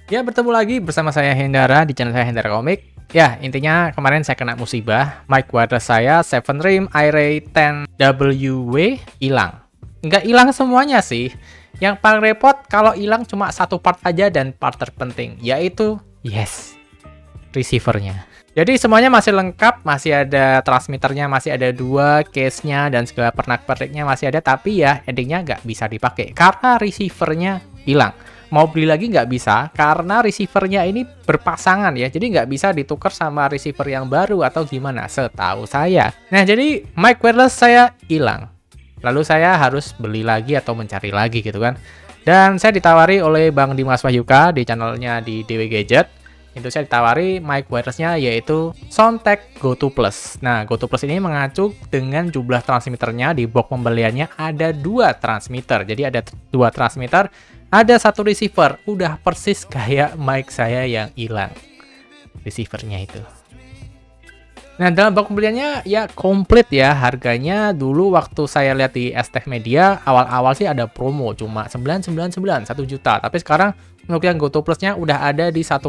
Ya, bertemu lagi bersama saya Hendara di channel saya Hendara Komik. Ya, intinya kemarin saya kena musibah. Mic wireless saya 7 Rim iRay 10WW hilang. Nggak hilang semuanya sih. Yang paling repot kalau hilang cuma satu part aja dan part terpenting, yaitu receivernya. Jadi semuanya masih lengkap, masih ada transmitternya, masih ada dua case-nya, dan segala pernak-perniknya masih ada, tapi ya endingnya nggak bisa dipakai karena receivernya hilang. Mau beli lagi nggak bisa karena receivernya ini berpasangan ya, jadi nggak bisa ditukar sama receiver yang baru atau gimana setahu saya. Nah, jadi mic wireless saya hilang. Lalu saya harus beli lagi atau mencari lagi gitu kan. Dan saya ditawari oleh Bang Dimas Wahyuka di channelnya di DW Gadget. Itu saya ditawari mic wireless-nya yaitu Soundtek Go2 Plus. Nah, Go2 Plus ini mengacu dengan jumlah transmitternya. Di box pembeliannya ada 2 transmitter. Jadi ada 2 transmitter, ada 1 receiver. Udah persis kayak mic saya yang hilang receivernya itu. Nah, dalam box pembeliannya ya komplit ya. Harganya dulu waktu saya lihat di STech Media, awal-awal sih ada promo cuma 999, 1 juta. Tapi sekarang untuk yang Go2 Plus-nya udah ada di 1,2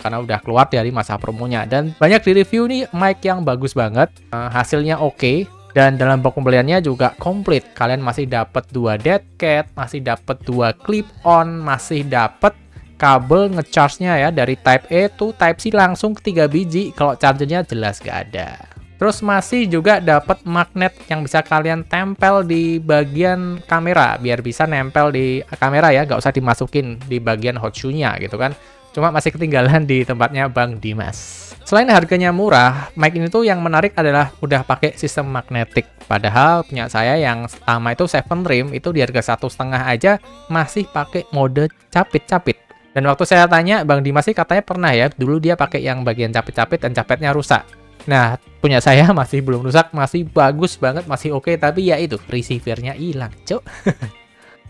karena udah keluar dari masa promonya. Dan banyak di review nih mic yang bagus banget. Hasilnya oke. Dan dalam box pembeliannya juga komplit. Kalian masih dapat 2 dead cat, masih dapat 2 clip on, masih dapat kabel ngecharge-nya ya dari Type A to Type C langsung ke 3 biji. Kalau chargernya jelas gak ada. Terus masih juga dapat magnet yang bisa kalian tempel di bagian kamera biar bisa nempel di kamera ya, nggak usah dimasukin di bagian hot shoe-nya gitu kan. Cuma masih ketinggalan di tempatnya Bang Dimas. Selain harganya murah, mic ini tuh yang menarik adalah udah pakai sistem magnetik. Padahal punya saya yang sama itu 7 Rim itu di harga 1,5 aja masih pakai mode capit-capit. Dan waktu saya tanya, Bang Dimas sih katanya pernah ya, dulu dia pakai yang bagian capit-capit dan capitnya rusak. Nah, punya saya masih belum rusak, masih bagus banget, masih oke, tapi ya itu, receivernya hilang, cuk.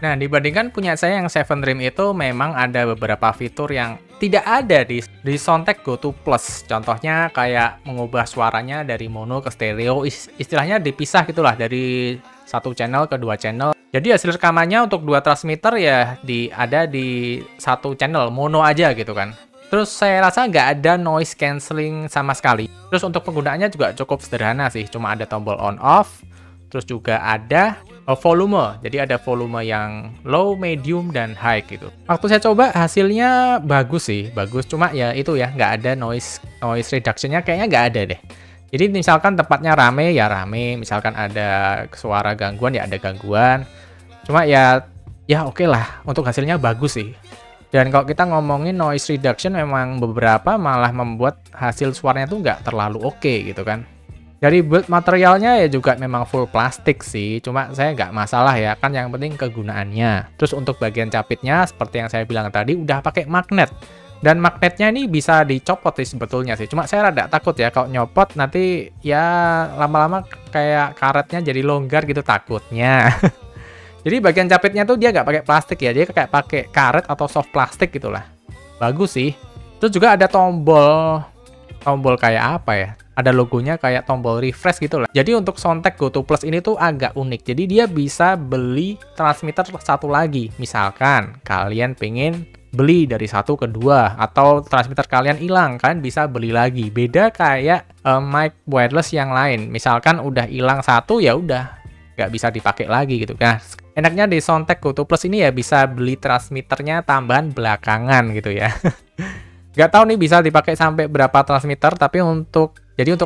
Nah, dibandingkan punya saya yang 7 Rim itu memang ada beberapa fitur yang tidak ada di Soundtek Go2 Plus. Contohnya kayak mengubah suaranya dari mono ke stereo, istilahnya dipisah gitulah dari satu channel ke 2 channel. Jadi hasil rekamannya untuk 2 transmitter ya ada di satu channel, mono aja gitu kan. Terus saya rasa nggak ada noise cancelling sama sekali. Terus untuk penggunaannya juga cukup sederhana sih. Cuma ada tombol on off. Terus juga ada volume. Jadi ada volume yang low, medium, dan high gitu. Waktu saya coba hasilnya bagus sih. Bagus. Cuma ya itu ya nggak ada noise reduction-nya kayaknya nggak ada deh. Jadi misalkan tempatnya rame ya rame. Misalkan ada suara gangguan ya ada gangguan. Cuma ya oke lah. Untuk hasilnya bagus sih. Dan kalau kita ngomongin noise reduction memang beberapa malah membuat hasil suaranya tuh nggak terlalu oke gitu kan. Dari build materialnya ya juga memang full plastik sih, cuma saya nggak masalah ya, kan yang penting kegunaannya. Terus untuk bagian capitnya seperti yang saya bilang tadi udah pakai magnet. Dan magnetnya ini bisa dicopot sih sebetulnya sih, cuma saya rada takut ya kalau nyopot nanti ya lama-lama kayak karetnya jadi longgar gitu takutnya. Jadi bagian capitnya tuh dia nggak pakai plastik ya, dia kayak pakai karet atau soft plastik gitulah. Bagus sih. Terus juga ada tombol kayak apa ya? Ada logonya kayak tombol refresh gitu lah. Jadi untuk Soundtek Go2 Plus ini tuh agak unik. Jadi dia bisa beli transmitter satu lagi. Misalkan kalian pengen beli dari 1 ke 2 atau transmitter kalian hilang kan bisa beli lagi. Beda kayak mic wireless yang lain. Misalkan udah hilang 1 ya udah nggak bisa dipakai lagi gitu. Nah, enaknya di Soundtek Go2 Plus ini ya bisa beli transmitternya tambahan belakangan gitu ya. Nggak tahu nih bisa dipakai sampai berapa transmitter, tapi untuk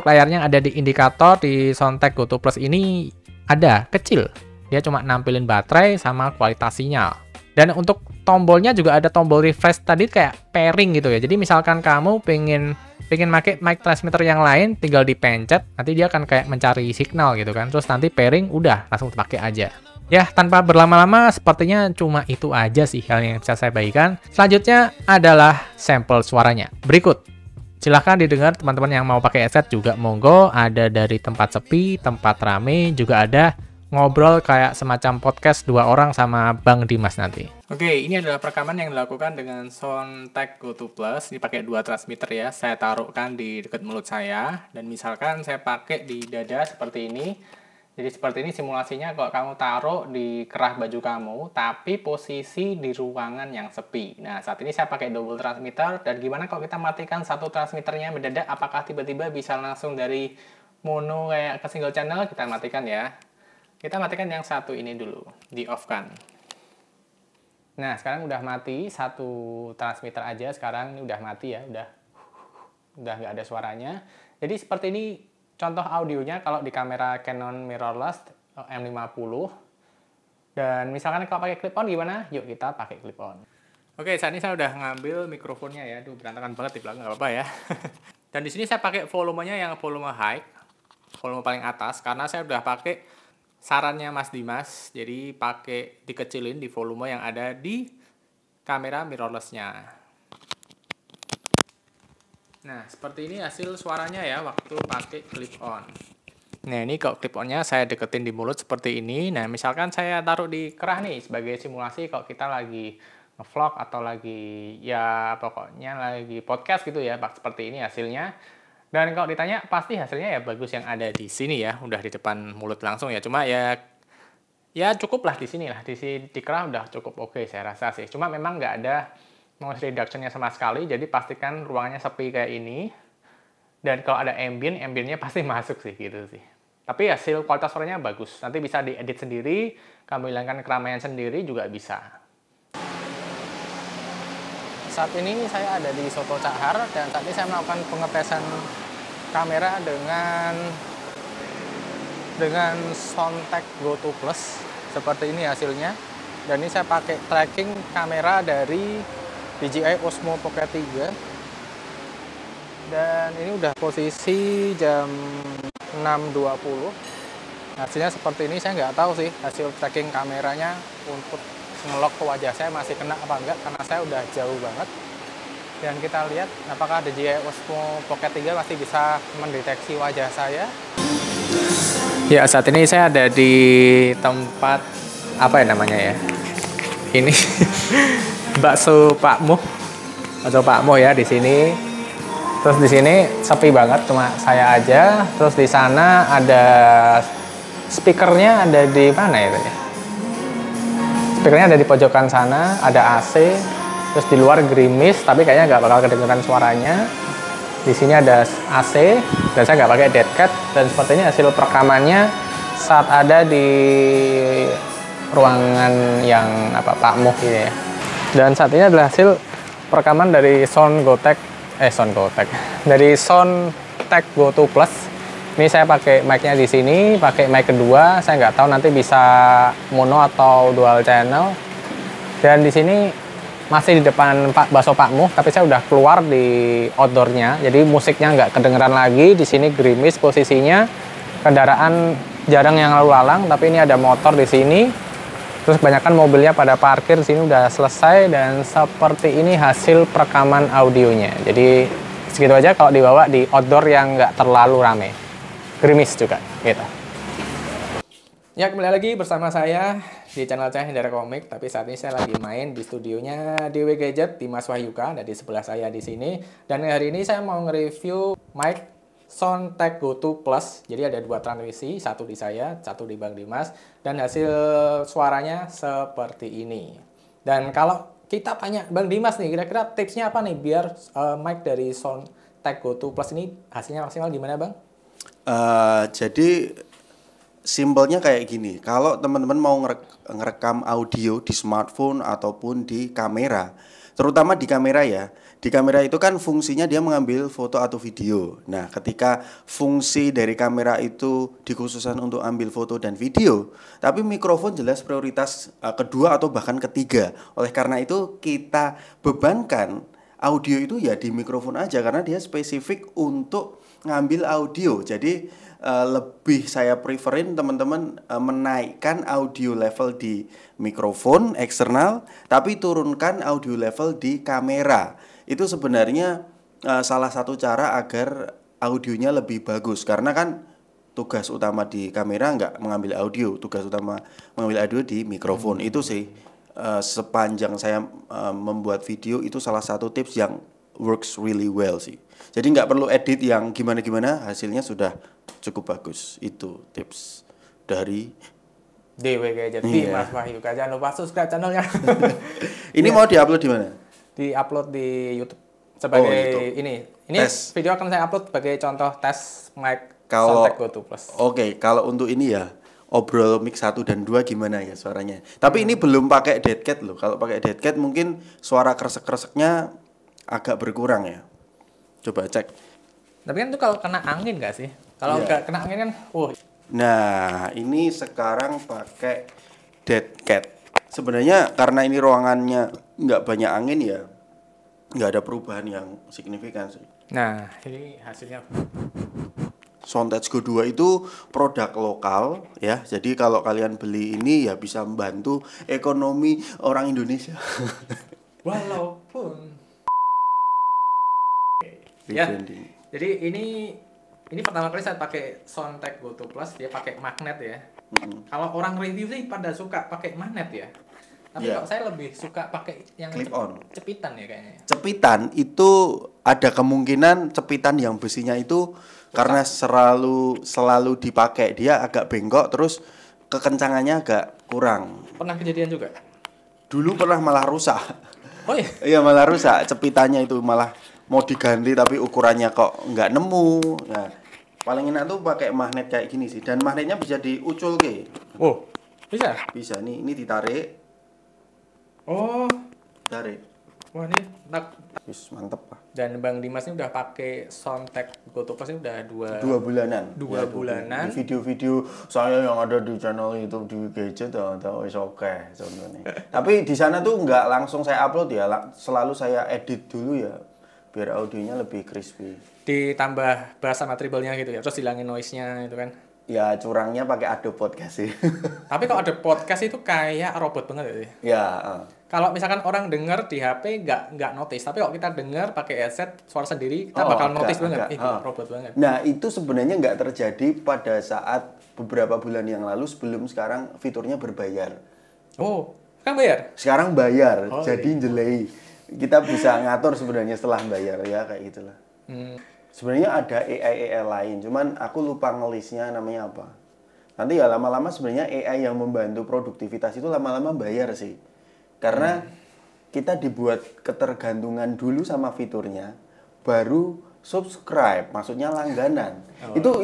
layarnya ada di indikator di Soundtek Go2 Plus ini ada kecil. Dia cuma nampilin baterai sama kualitas sinyal. Dan untuk tombolnya juga ada tombol refresh tadi kayak pairing gitu ya. Jadi misalkan kamu pengen pakai mic transmitter yang lain, tinggal dipencet, nanti dia akan kayak mencari signal gitu kan. Terus nanti pairing udah langsung dipakai aja. Ya, tanpa berlama-lama sepertinya cuma itu aja sih hal yang bisa saya bagikan. Selanjutnya adalah sampel suaranya. Berikut. Silahkan didengar teman-teman yang mau pakai headset juga monggo. Ada dari tempat sepi, tempat rame, juga ada ngobrol kayak semacam podcast 2 orang sama Bang Dimas nanti. Oke, ini adalah perekaman yang dilakukan dengan Soundtek Go2 Plus. Ini pakai 2 transmitter ya. Saya taruhkan di dekat mulut saya. Dan misalkan saya pakai di dada seperti ini. Jadi seperti ini simulasinya kalau kamu taruh di kerah baju kamu, tapi posisi di ruangan yang sepi. Nah, saat ini saya pakai double transmitter, dan gimana kalau kita matikan satu transmitternya mendadak, apakah tiba-tiba bisa langsung dari mono kayak ke single channel? Kita matikan ya. Kita matikan yang satu ini dulu, di off kan. Nah, sekarang udah mati, satu transmitter aja sekarang ini udah mati ya, udah nggak ada suaranya. Jadi seperti ini contoh audionya kalau di kamera Canon mirrorless M50. Dan misalkan kalau pakai clip on gimana? Yuk kita pakai clip on. Oke, saat ini saya udah ngambil mikrofonnya ya. Duh, berantakan banget di belakang, nggak apa-apa ya. Dan di sini saya pakai volumenya yang volume high, volume paling atas, karena saya udah pakai sarannya Mas Dimas. Jadi pakai dikecilin di volume yang ada di kamera mirrorless-nya. Nah, seperti ini hasil suaranya ya waktu pakai clip on. Nah, ini kalau clip onnya saya deketin di mulut seperti ini. Nah, misalkan saya taruh di kerah nih sebagai simulasi kalau kita lagi nge-vlog atau lagi ya pokoknya lagi podcast gitu ya, seperti ini hasilnya. Dan kalau ditanya pasti hasilnya ya bagus yang ada di sini ya, udah di depan mulut langsung ya. Cuma ya cukup lah di sini lah, di kerah udah cukup oke saya rasa sih. Cuma memang nggak ada noise reduction-nya sama sekali, jadi pastikan ruangannya sepi kayak ini. Dan kalau ada ambience-nya pasti masuk sih gitu sih. Tapi hasil kualitas suaranya bagus. Nanti bisa diedit sendiri, kamu hilangkan keramaian sendiri juga bisa. Saat ini saya ada di Soto Cahar, dan saat ini saya melakukan pengetesan kamera dengan Soundtek Go2 Plus. Seperti ini hasilnya. Dan ini saya pakai tracking kamera dari DJI Osmo Pocket 3. Dan ini udah posisi jam 6.20. Hasilnya seperti ini, saya nggak tahu sih hasil tracking kameranya untuk ngelok ke wajah saya masih kena apa enggak, karena saya udah jauh banget. Dan kita lihat apakah DJI Osmo Pocket 3 masih bisa mendeteksi wajah saya. Ya, saat ini saya ada di tempat apa ya namanya ya? Ini bakso Pak Muh ya di sini. Terus di sini sepi banget, cuma saya aja. Terus di sana ada speakernya, ada di mana itu ya? Speakernya ada di pojokan sana, ada AC. Terus di luar gerimis, tapi kayaknya nggak bakal kedengeran suaranya. Di sini ada AC, dan saya nggak pakai dead cat. Dan seperti ini hasil perekamannya saat ada di ruangan yang Pak Muh gitu ya. Dan saat ini adalah hasil perekaman dari dari Soundtek Go2 Plus. Ini saya pakai mic-nya di sini, pakai mic kedua. Saya nggak tahu nanti bisa mono atau dual channel. Dan di sini masih di depan bakso Pak Muh, tapi saya udah keluar di outdoornya, jadi musiknya nggak kedengeran lagi. Di sini gerimis posisinya, kendaraan jarang yang lalu lalang, tapi ini ada motor di sini. Terus kebanyakan mobilnya pada parkir. Di sini udah selesai, dan seperti ini hasil perekaman audionya. Jadi segitu aja kalau dibawa di outdoor yang nggak terlalu rame, gerimis juga gitu. Ya, kembali lagi bersama saya di channel saya Hendra Komik, tapi saat ini saya lagi main di studionya DW Gadget di Mas Wahyuka, ada di sebelah saya di sini. Dan hari ini saya mau nge-review mic Soundtek Go2 Plus. Jadi ada dua transmisi, satu di saya, satu di Bang Dimas, dan hasil suaranya seperti ini. Dan kalau kita tanya Bang Dimas nih, kira-kira tipsnya apa nih biar mic dari Soundtek Go2 Plus ini hasilnya maksimal gimana, Bang? Jadi simpelnya kayak gini, kalau teman-teman mau ngerekam audio di smartphone ataupun di kamera, terutama di kamera ya, di kamera itu kan fungsinya dia mengambil foto atau video. Nah, ketika fungsi dari kamera itu dikhususkan untuk ambil foto dan video, tapi mikrofon jelas prioritas kedua atau bahkan ketiga. Oleh karena itu kita bebankan audio itu ya di mikrofon aja, karena dia spesifik untuk ngambil audio. Jadi lebih saya preferin teman-teman menaikkan audio level di mikrofon eksternal, tapi turunkan audio level di kamera. Itu sebenarnya salah satu cara agar audionya lebih bagus, karena kan tugas utama di kamera nggak mengambil audio, tugas utama mengambil audio di mikrofon. Itu sih sepanjang saya membuat video, itu salah satu tips yang works really well sih. Jadi nggak perlu edit yang gimana-gimana, hasilnya sudah cukup bagus. Itu tips dari DW Gadget Iya. Mas Wahyu. Jangan lupa subscribe channelnya. ini mau diupload di mana? Di-upload di YouTube sebagai YouTube. ini Tes. video akan saya upload sebagai contoh tes mic Kalau Soundtek Go2 Plus. Oke, kalau untuk ini ya obrol mic 1 dan 2 gimana ya suaranya. Tapi ini belum pakai dead cat loh. Kalau pakai dead cat mungkin suara kresek-kreseknya agak berkurang ya. Coba cek. Tapi kan itu kalau kena angin nggak sih? Kalau Iya. nggak kena angin kan, Nah, ini sekarang pakai dead cat. Sebenarnya karena ini ruangannya nggak banyak angin ya, nggak ada perubahan yang signifikan sih. Nah, ini hasilnya. Soundtek Go 2 itu produk lokal ya. Jadi kalau kalian beli ini ya bisa membantu ekonomi orang Indonesia. Walaupun ya, Rebranding. jadi ini pertama kali saya pakai Soundtek Go2 Plus, dia pakai magnet ya. Kalau orang review sih pada suka pakai magnet ya. Tapi Iya. kalau saya lebih suka pakai yang Clip on. cepitan ya kayaknya. Cepitan itu ada kemungkinan cepitan yang besinya itu karena selalu dipakai dia agak bengkok terus kekencangannya agak kurang. Pernah kejadian juga? Dulu pernah malah rusak. Oh iya. Iya malah rusak cepitannya itu malah mau diganti tapi ukurannya kok nggak nemu. Nah, paling enak tuh pakai magnet kayak gini sih dan magnetnya bisa diucul ke. Oh, bisa? Bisa nih, ini ditarik, Oh, tarik. wah ini Wis mantep lah. dan Bang Dimas ini udah pakai Soundtek Go2 Plus ini udah 2 bulanan. Dua bulanan. Di video-video saya yang ada di channel YouTube di Gadget atau wis oke contohnya. Tapi di sana tuh nggak langsung saya upload ya, selalu saya edit dulu ya biar audionya lebih crispy. ditambah bass sama treble-nya gitu ya, terus hilangin noise-nya itu kan. Ya curangnya pakai Adobe Podcast sih. Tapi kalau ada podcast itu kayak robot banget ya. Ya, Kalau misalkan orang denger di HP nggak notice, tapi kalau kita denger pakai headset suara sendiri kita bakal notice banget. Robot banget. Nah itu sebenarnya nggak terjadi pada saat beberapa bulan yang lalu sebelum sekarang fiturnya berbayar. Oh, kan bayar? Sekarang bayar, Oh, jadi jelei. Kita bisa ngatur sebenarnya setelah bayar ya kayak gitulah. Sebenarnya ada AI lain, cuman aku lupa ngelisnya namanya apa. Nanti ya lama-lama sebenarnya AI yang membantu produktivitas itu lama-lama bayar sih. Karena kita dibuat ketergantungan dulu sama fiturnya, baru subscribe, maksudnya langganan. Itu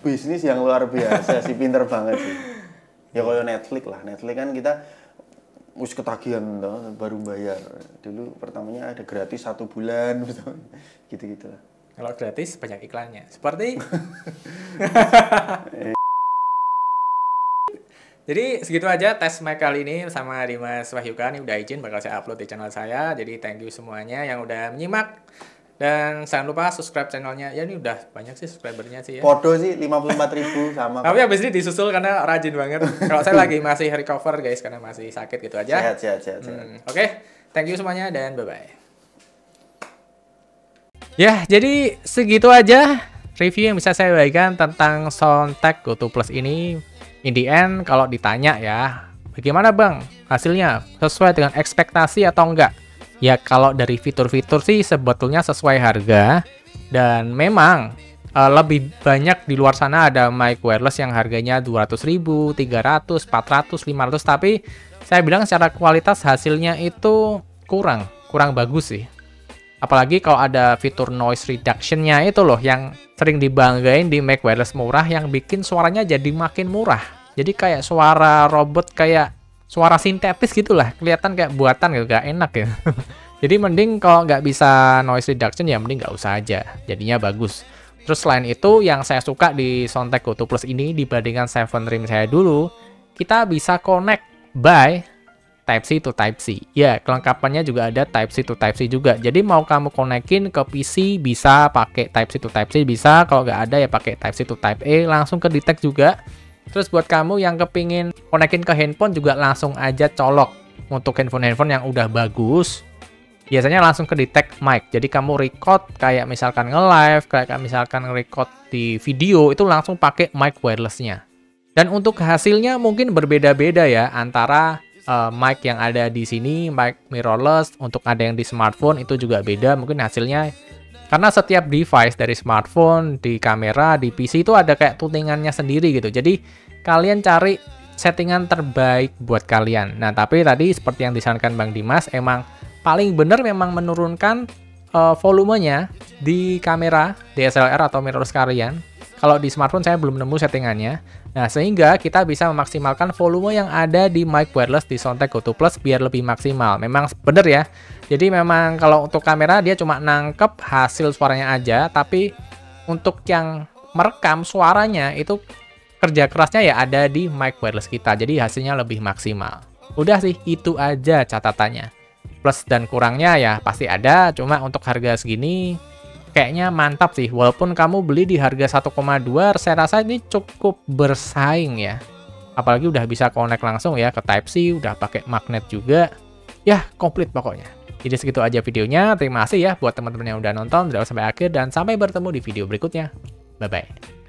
bisnis yang luar biasa sih, pinter banget sih. Ya kayak Netflix lah. Netflix kan kita wis ketagihan toh, baru bayar. Dulu pertamanya ada gratis 1 bulan gitu-gitu lah. Kalau gratis banyak iklannya. Seperti Jadi segitu aja tes mic kali ini sama Dimas Wahyuka. Ini udah izin bakal saya upload di channel saya. Jadi thank you semuanya yang udah menyimak. Dan jangan lupa subscribe channelnya. Ya ini udah banyak sih subscribernya sih ya. Podo sih 54.000 sama. Tapi habis ini disusul karena rajin banget. Kalau saya lagi masih recover guys karena masih sakit gitu aja. Sehat. Oke, thank you semuanya dan bye-bye. Ya, jadi segitu aja review yang bisa saya bagikan tentang Soundtek Go2 Plus ini. In the end, kalau ditanya ya, bagaimana Bang hasilnya? Sesuai dengan ekspektasi atau enggak? Ya, kalau dari fitur-fitur sih sebetulnya sesuai harga. Dan memang lebih banyak di luar sana ada mic wireless yang harganya 200.000, 300, 400, 500. Tapi saya bilang secara kualitas hasilnya itu kurang bagus sih. Apalagi kalau ada fitur noise reduction-nya itu loh yang sering dibanggain di mic wireless murah yang bikin suaranya jadi makin murah. Jadi kayak suara robot, kayak suara sintetis gitulah. Kelihatan kayak buatan gitu, gak enak ya. Jadi mending kalau nggak bisa noise reduction ya mending nggak usah aja. Jadinya bagus. Terus selain itu yang saya suka di Soundtek Go2 Plus ini dibandingkan 7 Rim saya dulu, kita bisa connect by Type-C to Type-C. Ya, kelengkapannya juga ada Type-C to Type-C juga. Jadi mau kamu konekin ke PC bisa pakai Type-C to Type-C bisa. Kalau nggak ada ya pakai Type-C to Type-A, langsung ke detect juga. Terus buat kamu yang kepingin konekin ke handphone juga langsung aja colok. Untuk handphone-handphone yang udah bagus, biasanya langsung ke detect mic. Jadi kamu record kayak misalkan nge-live, kayak misalkan record di video, itu langsung pakai mic wireless-nya. Dan untuk hasilnya mungkin berbeda-beda ya antara mic yang ada di sini, mic mirrorless. Untuk ada yang di smartphone itu juga beda mungkin hasilnya. Karena setiap device dari smartphone, di kamera, di PC itu ada kayak tuningannya sendiri gitu. Jadi kalian cari settingan terbaik buat kalian. Nah, tapi tadi seperti yang disarankan Bang Dimas, emang paling bener memang menurunkan volumenya di kamera DSLR atau mirrorless kalian. Kalau di smartphone saya belum nemu settingannya. Nah, sehingga kita bisa memaksimalkan volume yang ada di mic wireless di Soundtek Go2 Plus biar lebih maksimal. Memang bener ya. Jadi memang kalau untuk kamera dia cuma nangkep hasil suaranya aja, tapi untuk yang merekam suaranya itu kerja kerasnya ya ada di mic wireless kita. Jadi hasilnya lebih maksimal. Udah sih, itu aja catatannya. Plus dan kurangnya ya pasti ada, cuma untuk harga segini kayaknya mantap sih. Walaupun kamu beli di harga 1,2, saya rasa ini cukup bersaing ya. Apalagi udah bisa connect langsung ya ke Type-C, udah pakai magnet juga. Ya, komplit pokoknya. Jadi segitu aja videonya. Terima kasih ya buat teman-teman yang udah nonton dari awal sampai akhir, dan sampai bertemu di video berikutnya. Bye-bye.